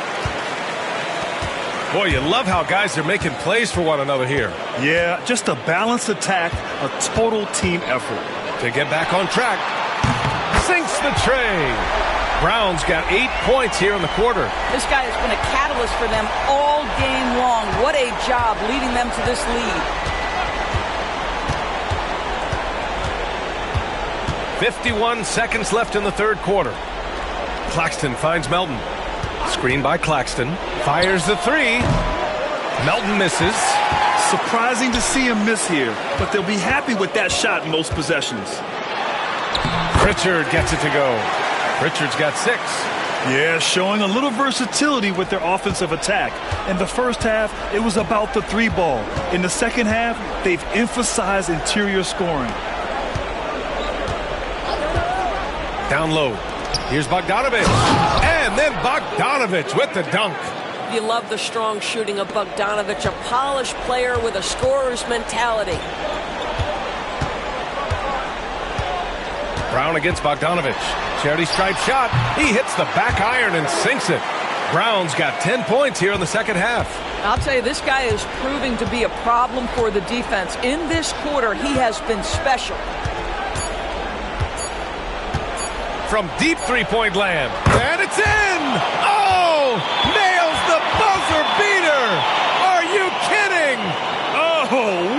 Boy, you love how guys are making plays for one another here. Yeah, just a balanced attack, a total team effort. To get back on track. Sinks the tray. Brown's got 8 points here in the quarter. This guy has been a catalyst for them all game long. What a job leading them to this lead. 51 seconds left in the third quarter. Claxton finds Melton. Screen by Claxton. Fires the three. Melton misses. Surprising to see him miss here, but they'll be happy with that shot in most possessions. Pritchard gets it to go. Pritchard's got 6. Yeah, showing a little versatility with their offensive attack. In the first half, it was about the 3-ball. In the second half, they've emphasized interior scoring. Down low. Here's Bogdanovich. And then Bogdanovich with the dunk. You love the strong shooting of Bogdanovich, a polished player with a scorer's mentality. Brown against Bogdanovich. Charity stripe shot. He hits the back iron and sinks it. Brown's got 10 points here in the second half. I'll tell you, this guy is proving to be a problem for the defense. In this quarter, he has been special. From deep three-point land. And it's in! Oh! Nails the buzzer beater! Are you kidding? Oh,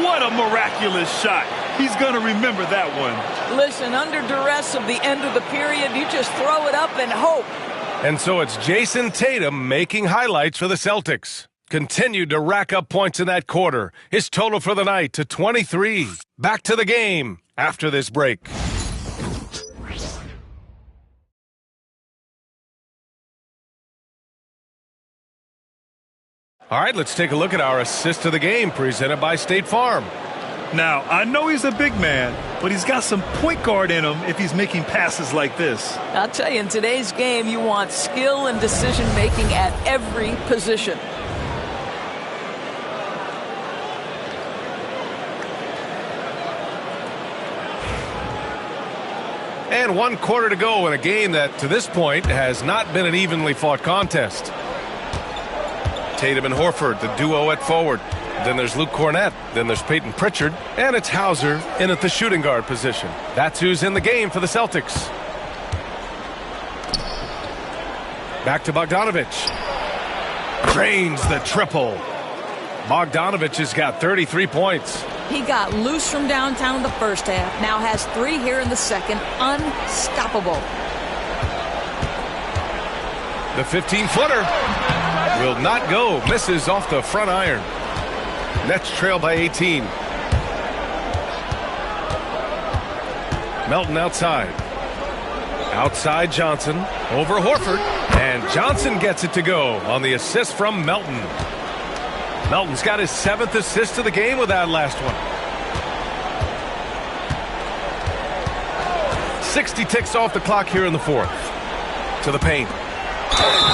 what a miraculous shot. He's going to remember that one. Listen, under duress of the end of the period, you just throw it up and hope. And so it's Jason Tatum making highlights for the Celtics. Continued to rack up points in that quarter. His total for the night to 23. Back to the game after this break. All right, let's take a look at our assist of the game presented by State Farm. Now, I know he's a big man, but he's got some point guard in him if he's making passes like this. I'll tell you, in today's game, you want skill and decision-making at every position. And 1 quarter to go in a game that, to this point, has not been an evenly fought contest. Tatum and Horford, the duo at forward. Then there's Luke Cornett. Then there's Peyton Pritchard. And it's Hauser in at the shooting guard position. That's who's in the game for the Celtics. Back to Bogdanovich. Drains the triple. Bogdanovich has got 33 points. He got loose from downtown in the first half. Now has 3 here in the second. Unstoppable. The 15-footer will not go. Misses off the front iron. Nets trail by 18. Melton outside. Outside Johnson. Over Horford. And Johnson gets it to go on the assist from Melton. Melton's got his 7th assist of the game with that last one. 60 ticks off the clock here in the fourth. To the paint.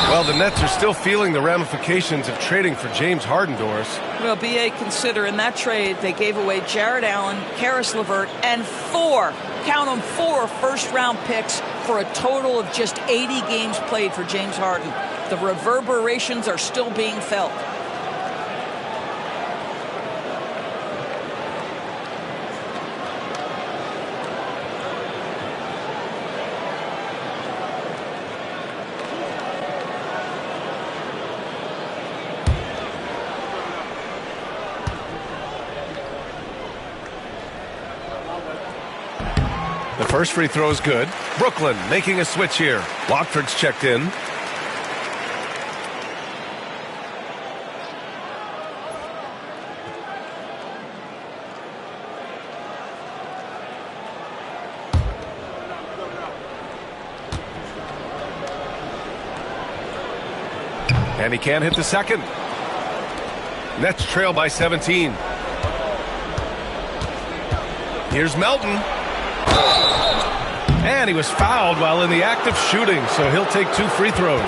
Well, the Nets are still feeling the ramifications of trading for James Harden, Doris. Well, B.A., consider in that trade they gave away Jared Allen, Karis LeVert, and 4, count them, 4 first-round picks for a total of just 80 games played for James Harden. The reverberations are still being felt. The first free throw is good. Brooklyn making a switch here. Watford's checked in. And he can't hit the second. Nets trail by 17. Here's Melton. And he was fouled while in the act of shooting, so he'll take 2 free throws.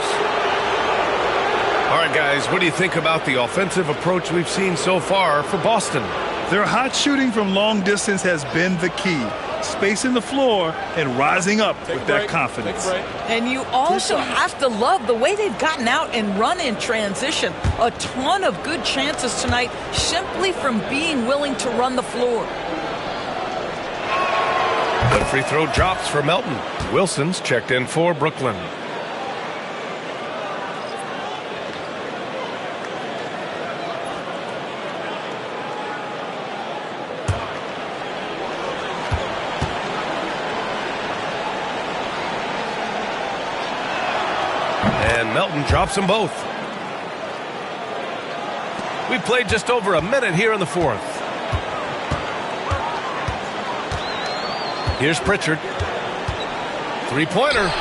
All right, guys, what do you think about the offensive approach we've seen so far for Boston? Their hot shooting from long distance has been the key. Spacing the floor and rising up with that confidence. And you also have to love the way they've gotten out and run in transition. A ton of good chances tonight simply from being willing to run the floor. The free throw drops for Melton. Wilson's checked in for Brooklyn. And Melton drops them both. We played just over a minute here in the fourth. Here's Pritchard. Three-pointer.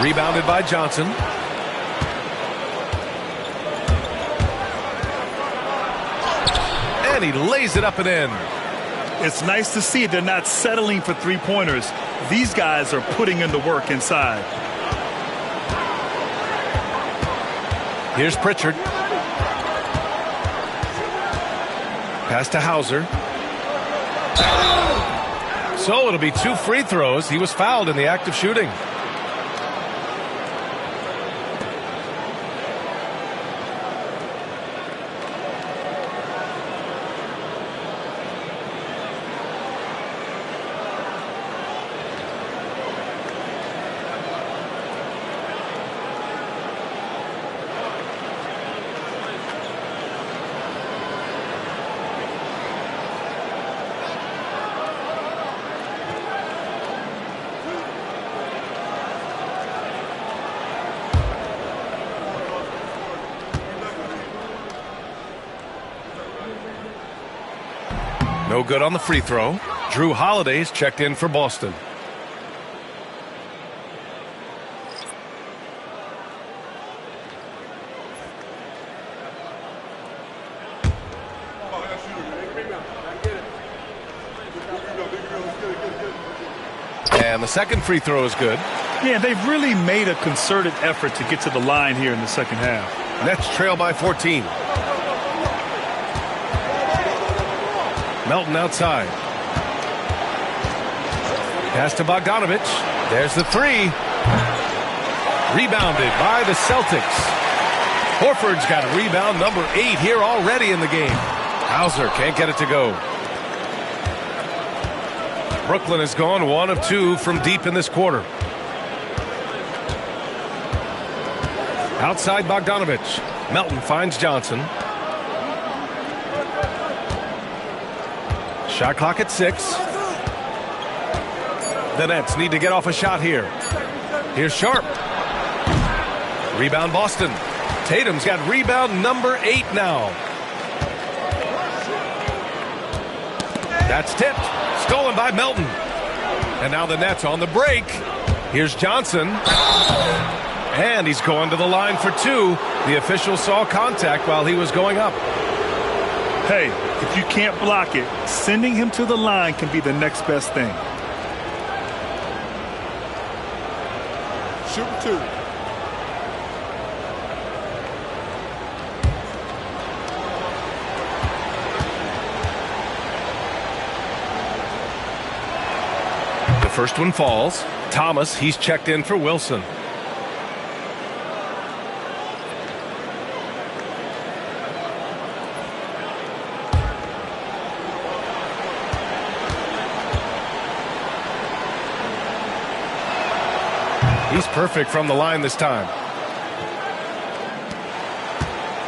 Rebounded by Johnson. And he lays it up and in. It's nice to see they're not settling for three-pointers. These guys are putting in the work inside. Here's Pritchard. Pass to Hauser. So it'll be 2 free throws. He was fouled in the act of shooting. No good on the free throw. Drew Holiday's checked in for Boston. And the second free throw is good. Yeah, they've really made a concerted effort to get to the line here in the second half. Nets trail by 14. Melton outside. Pass to Bogdanovich. There's the three. Rebounded by the Celtics. Horford's got rebound number 8 here already in the game. Hauser can't get it to go. Brooklyn has gone 1 of 2 from deep in this quarter. Outside Bogdanovich. Melton finds Johnson. Shot clock at 6. The Nets need to get off a shot here. Here's Sharp. Rebound Boston. Tatum's got rebound number 8 now. That's tipped. Stolen by Melton. And now the Nets on the break. Here's Johnson. And he's going to the line for 2. The official saw contact while he was going up. Hey, if you can't block it, sending him to the line can be the next best thing. Shoot 2. First one falls. Thomas, he's checked in for Wilson. He's perfect from the line this time.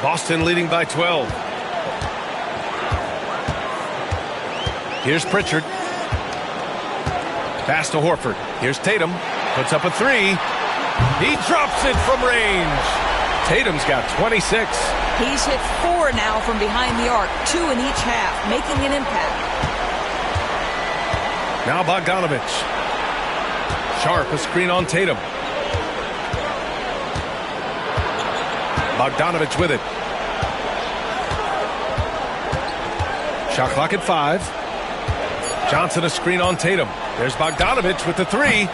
Boston leading by 12. Here's Pritchard. Pass to Horford. Here's Tatum. Puts up a three. He drops it from range. Tatum's got 26. He's hit 4 now from behind the arc, 2 in each half, making an impact. Now Bogdanovich. Sharp, a screen on Tatum. Bogdanovich with it. Shot clock at 5. Johnson a screen on Tatum. There's Bogdanovich with the three.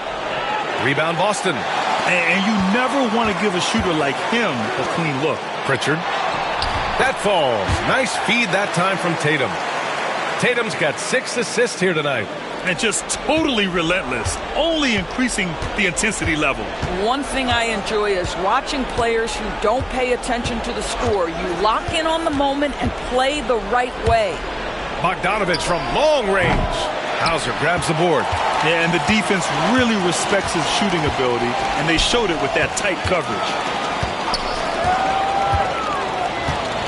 Rebound Boston. And you never want to give a shooter like him a clean look. Pritchard. That falls. Nice feed that time from Tatum. Tatum's got 6 assists here tonight. And just totally relentless, only increasing the intensity level. One thing I enjoy is watching players who don't pay attention to the score. You lock in on the moment and play the right way. Bogdanovich from long range. Hauser grabs the board. Yeah, and the defense really respects his shooting ability, and they showed it with that tight coverage.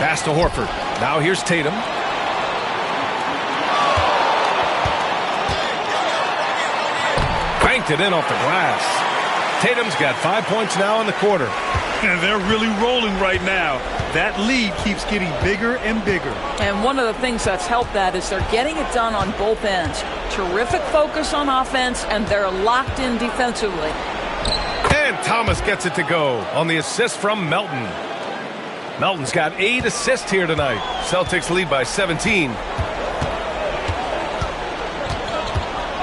Pass to Horford. Now here's Tatum. Cranked it in off the glass. Tatum's got 5 points now in the quarter. And they're really rolling right now. That lead keeps getting bigger and bigger. And one of the things that's helped that is they're getting it done on both ends. Terrific focus on offense, and they're locked in defensively. And Thomas gets it to go on the assist from Melton. Melton's got 8 assists here tonight. Celtics lead by 17.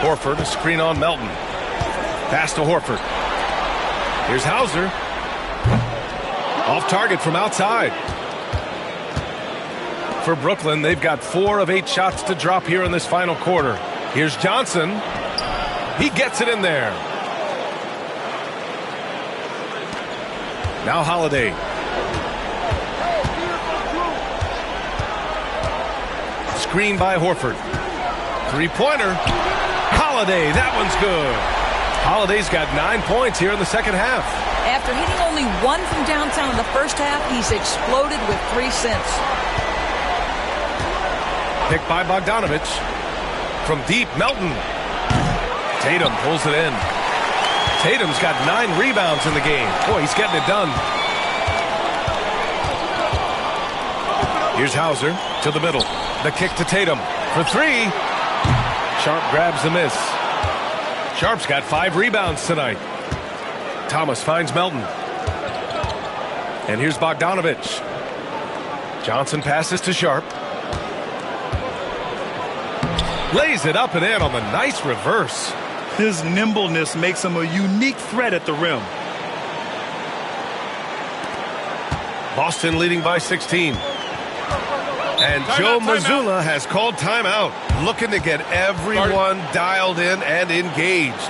Horford, a screen on Melton. Pass to Horford. Here's Hauser. Off target from outside. For Brooklyn, they've got 4 of 8 shots to drop here in this final quarter. Here's Johnson. He gets it in there. Now Holiday. Screen by Horford. Three-pointer. Holiday, that one's good. Holiday's got 9 points here in the second half. After hitting only 1 from downtown in the first half, he's exploded with 3 since. Picked by Bogdanovich. From deep, Melton. Tatum pulls it in. Tatum's got 9 rebounds in the game. Boy, he's getting it done. Here's Hauser to the middle. The kick to Tatum for 3. Sharp grabs the miss. Sharp's got 5 rebounds tonight. Thomas finds Melton. And here's Bogdanovich. Johnson passes to Sharp. Lays it up and in on the nice reverse. His nimbleness makes him a unique threat at the rim. Boston leading by 16. And Joe Mazzulla has called timeout, looking to get everyone dialed in and engaged.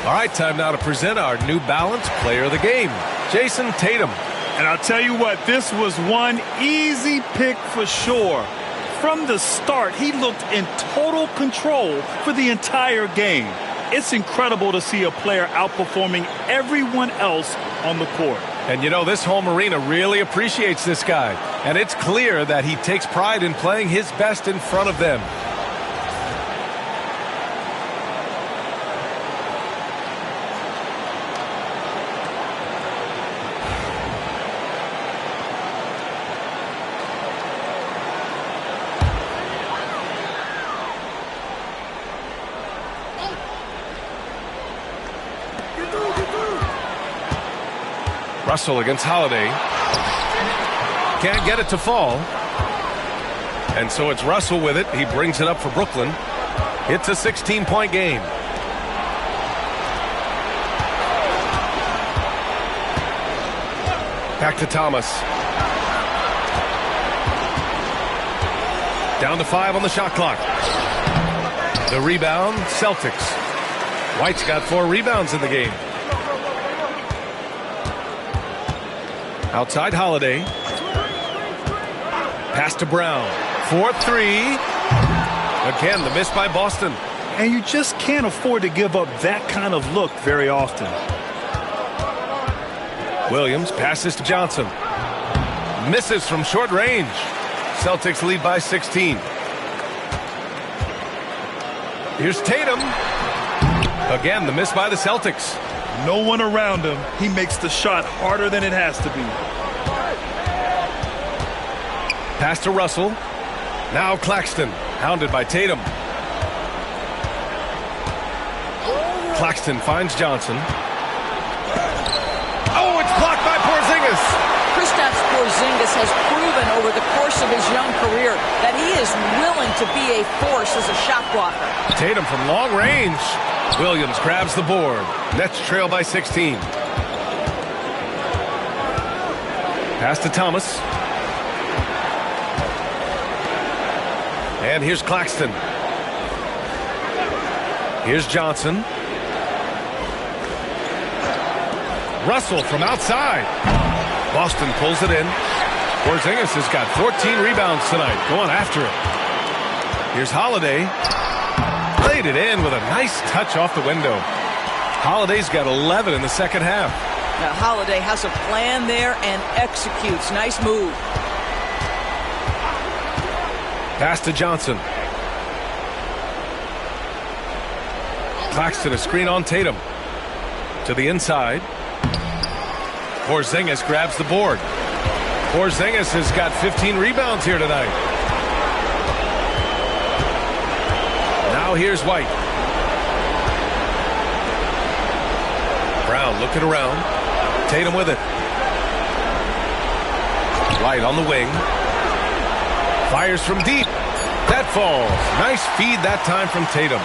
All right, time now to present our New Balance Player of the Game, Jason Tatum. And I'll tell you what, this was one easy pick for sure. From the start, he looked in total control for the entire game. It's incredible to see a player outperforming everyone else on the court. And you know, this home arena really appreciates this guy. And it's clear that he takes pride in playing his best in front of them. Russell against Holiday. Can't get it to fall. And so it's Russell with it. He brings it up for Brooklyn. It's a 16-point game. Back to Thomas. Down to 5 on the shot clock. The rebound, Celtics. White's got 4 rebounds in the game. Outside Holiday. Pass to Brown. 4-3. Again, the miss by Boston. And you just can't afford to give up that kind of look very often. Williams passes to Johnson. Misses from short range. Celtics lead by 16. Here's Tatum. Again, the miss by the Celtics. No one around him. He makes the shot harder than it has to be. Pass to Russell. Now Claxton, hounded by Tatum. Claxton finds Johnson. Oh, it's blocked by Porzingis. Kristaps Porzingis has proven over the course of his young career that he is willing to be a force as a shot blocker. Tatum from long range. Williams grabs the board. Nets trail by 16. Pass to Thomas. And here's Claxton. Here's Johnson. Russell from outside. Boston pulls it in. Porzingis has got 14 rebounds tonight, going after it. Here's Holiday. Played it in with a nice touch off the window. Holiday's got 11 in the second half. Now Holiday has a plan there and executes. Nice move. Pass to Johnson. Claxton, a screen on Tatum. To the inside. Porzingis grabs the board. Porzingis has got 15 rebounds here tonight. Now here's White. Brown looking around. Tatum with it. White on the wing. Fires from deep. That falls. Nice feed that time from Tatum.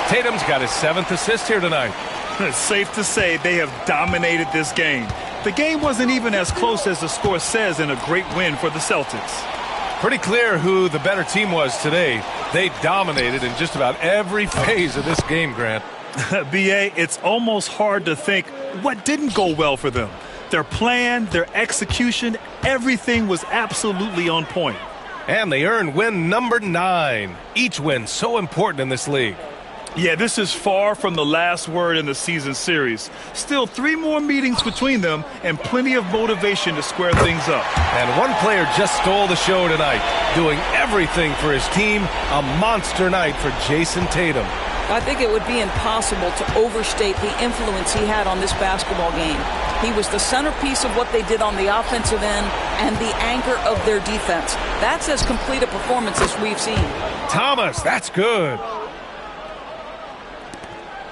Tatum's got his 7th assist here tonight. It's safe to say they have dominated this game. The game wasn't even as close as the score says in a great win for the Celtics. Pretty clear who the better team was today. They dominated in just about every phase of this game, Grant. B.A., it's almost hard to think what didn't go well for them. Their plan, their execution, everything was absolutely on point. And they earned win number 9. Each win so important in this league. Yeah, this is far from the last word in the season series. Still 3 more meetings between them and plenty of motivation to square things up. And one player just stole the show tonight, doing everything for his team. A monster night for Jason Tatum. I think it would be impossible to overstate the influence he had on this basketball game. He was the centerpiece of what they did on the offensive end and the anchor of their defense. That's as complete a performance as we've seen. Thomas, that's good.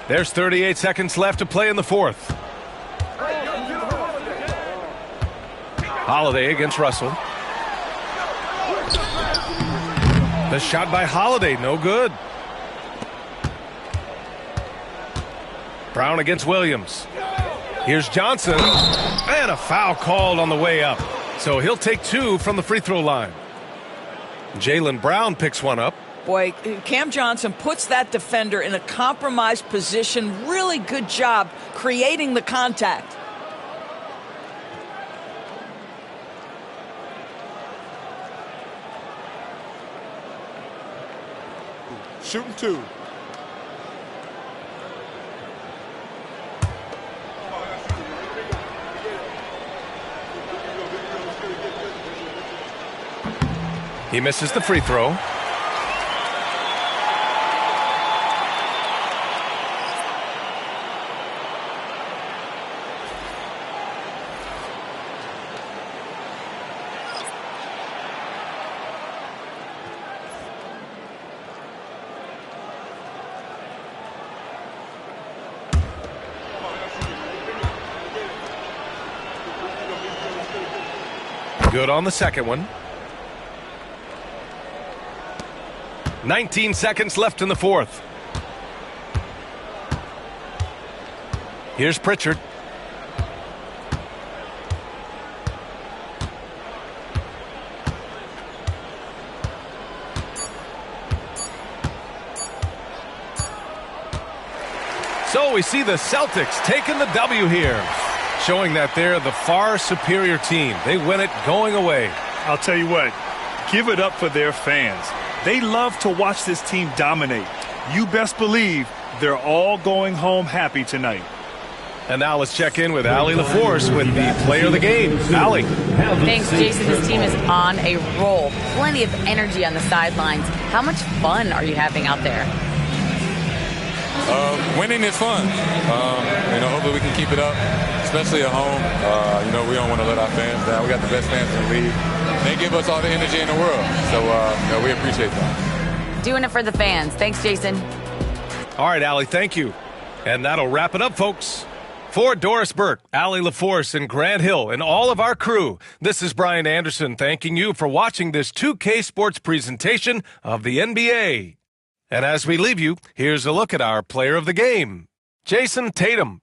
There's 38 seconds left to play in the 4th. Holiday against Russell. The shot by Holiday, no good. Brown against Williams. Here's Johnson. And a foul called on the way up. So he'll take 2 from the free throw line. Jaylen Brown picks one up. Boy, Cam Johnson puts that defender in a compromised position. Really good job creating the contact. Shooting 2. He misses the free throw. Good on the second one. 19 seconds left in the fourth. Here's Pritchard. So we see the Celtics taking the W here, showing that they're the far superior team. They win it going away. I'll tell you what, give it up for their fans. They love to watch this team dominate. You best believe they're all going home happy tonight. And now let's check in with Allie LaForce with the player of the game. Allie. Thanks, Jason. This team is on a roll. Plenty of energy on the sidelines. How much fun are you having out there? Winning is fun. Hopefully we can keep it up, especially at home. We don't want to let our fans down. We got the best fans in the league. They give us all the energy in the world, so we appreciate that. Doing it for the fans. Thanks, Jason. All right, Allie, thank you. And that'll wrap it up, folks. For Doris Burke, Allie LaForce, and Grant Hill, and all of our crew, this is Brian Anderson thanking you for watching this 2K Sports presentation of the NBA. And as we leave you, here's a look at our player of the game. Jason Tatum.